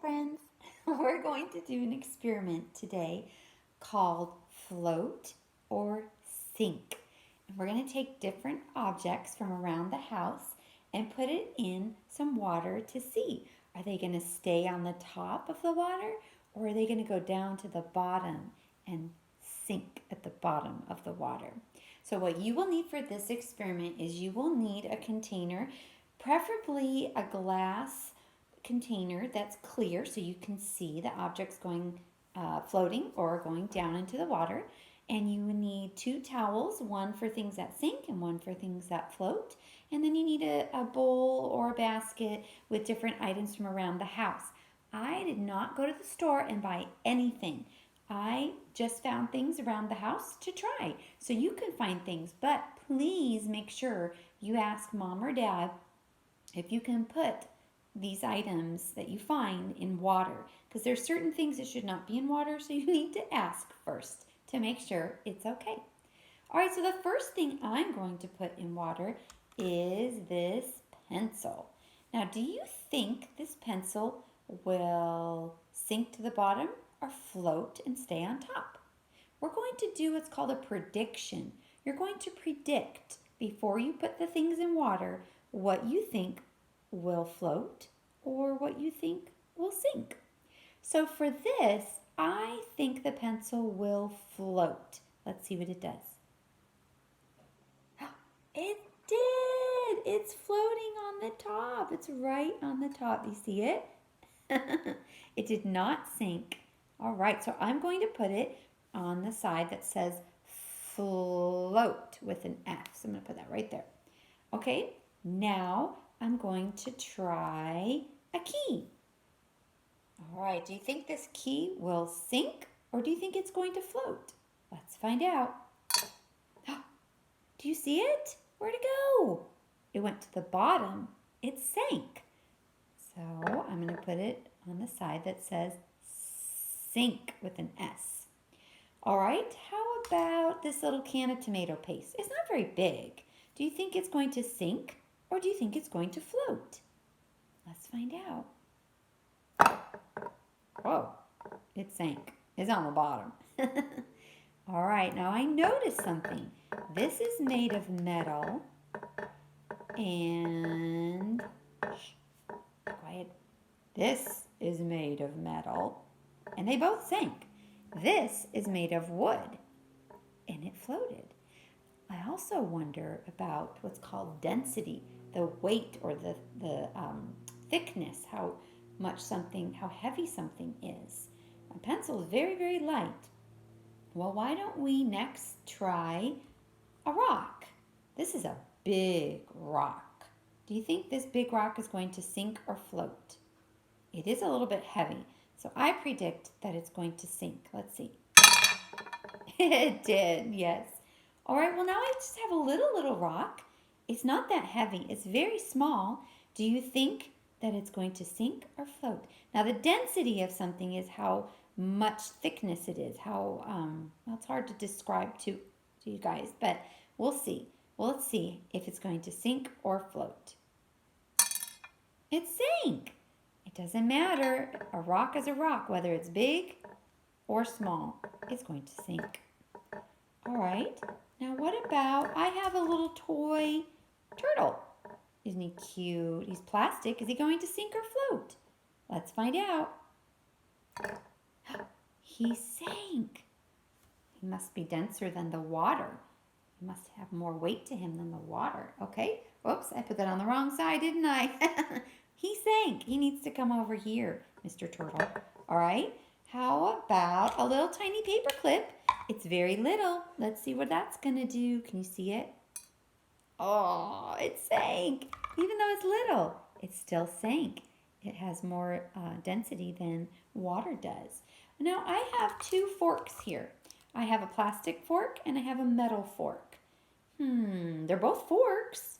friends. We're going to do an experiment today called float or sink. And we're going to take different objects from around the house and put it in some water to see. Are they going to stay on the top of the water or are they going to go down to the bottom and sink at the bottom of the water? So what you will need for this experiment is you will need a container, preferably a glass container that's clear so you can see the objects going floating or going down into the water. And you need 2 towels, one for things that sink and one for things that float. And then you need a bowl or a basket with different items from around the house. I did not go to the store and buy anything. I just found things around the house to try. So you can find things, but please make sure you ask mom or dad if you can put these items that you find in water, because there's certain things that should not be in water, so you need to ask first to make sure it's okay. All right, so the first thing I'm going to put in water is this pencil. Now, do you think this pencil will sink to the bottom or float and stay on top? We're going to do what's called a prediction. You're going to predict before you put the things in water what you think will float or what you think will sink. So for this, I think the pencil will float. Let's see what it does. It did! It's floating on the top. It's right on the top. You see it? It did not sink. All right, so I'm going to put it on the side that says float with an F. So I'm going to put that right there. Okay, now I'm going to try a key. All right, do you think this key will sink or do you think it's going to float? Let's find out. Do you see it? Where'd it go? It went to the bottom. It sank. So I'm going to put it on the side that says sink with an S. All right, how about this little can of tomato paste? It's not very big. Do you think it's going to sink or do you think it's going to float? Let's find out. Whoa, it sank. It's on the bottom. All right, now I noticed something. This is made of metal and, quiet. This is made of metal and they both sank. This is made of wood and it floated. I also wonder about what's called density, the weight or the thickness, how heavy something is. A pencil is very, very light. Well, why don't we next try a rock? This is a big rock. Do you think this big rock is going to sink or float? It is a little bit heavy, so I predict that it's going to sink. Let's see. It did, yes. All right, well, now I just have a little rock. It's not that heavy. It's very small. Do you think that it's going to sink or float? Now, the density of something is how much thickness it is. Well, it's hard to describe to you guys, but we'll see. Well, let's see if it's going to sink or float. It sank. It doesn't matter. A rock is a rock, whether it's big or small. It's going to sink. All right. Now, what about, I have a little toy turtle. Isn't he cute? He's plastic. Is he going to sink or float? Let's find out. He sank. He must be denser than the water. He must have more weight to him than the water. Okay. Whoops, I put that on the wrong side, didn't I? He sank. He needs to come over here, Mr. Turtle. All right. How about a little tiny paper clip? It's very little. Let's see what that's going to do. Can you see it? Oh, it sank. Even though it's little, it still sank. It has more density than water does. Now, I have 2 forks here. I have a plastic fork and I have a metal fork. They're both forks.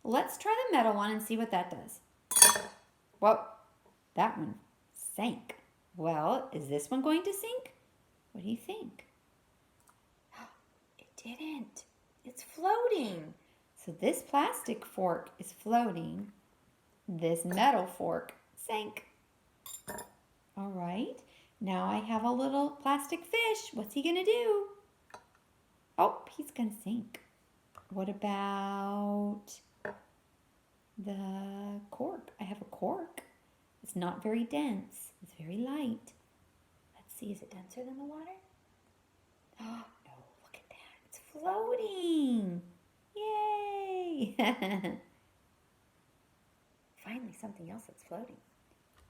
Let's try the metal one and see what that does. Whoa, that one sank. Well, is this one going to sink? What do you think? It didn't. It's floating. So this plastic fork is floating. This metal fork sank. All right. Now I have a little plastic fish. What's he gonna do? Oh, he's gonna sink. What about the cork? I have a cork. It's not very dense. It's very light. Let's see, is it denser than the water? Oh, no, look at that. It's floating. Yay! Finally, something else that's floating.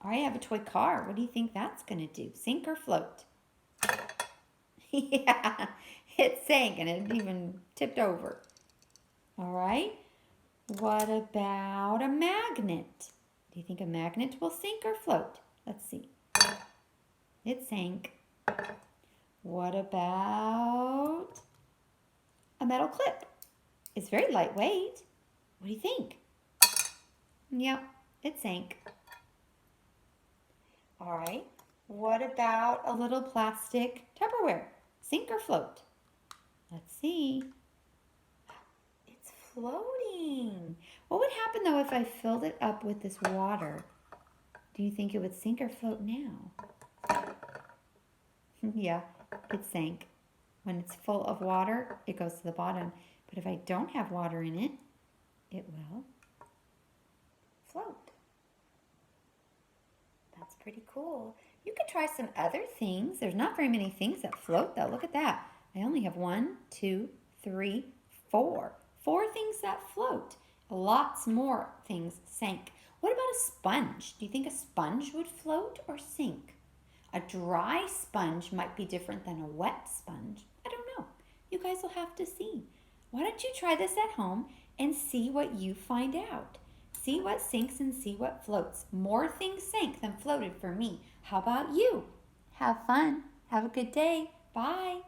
All right, I have a toy car. What do you think that's going to do? Sink or float? Yeah, it sank and it even tipped over. All right. What about a magnet? Do you think a magnet will sink or float? Let's see. It sank. What about a metal clip? It's very lightweight. What do you think? Yep, it sank. All right. What about a little plastic Tupperware? Sink or float? Let's see. It's floating. What would happen though if I filled it up with this water? Do you think it would sink or float now? Yeah, it sank. When it's full of water, it goes to the bottom. But if I don't have water in it, it will float. That's pretty cool. You could try some other things. There's not very many things that float though. Look at that. I only have 1, 2, 3, 4. 4 things that float. Lots more things sank. What about a sponge? Do you think a sponge would float or sink? A dry sponge might be different than a wet sponge. I don't know. You guys will have to see. Why don't you try this at home and see what you find out? See what sinks and see what floats. More things sank than floated for me. How about you? Have fun. Have a good day. Bye.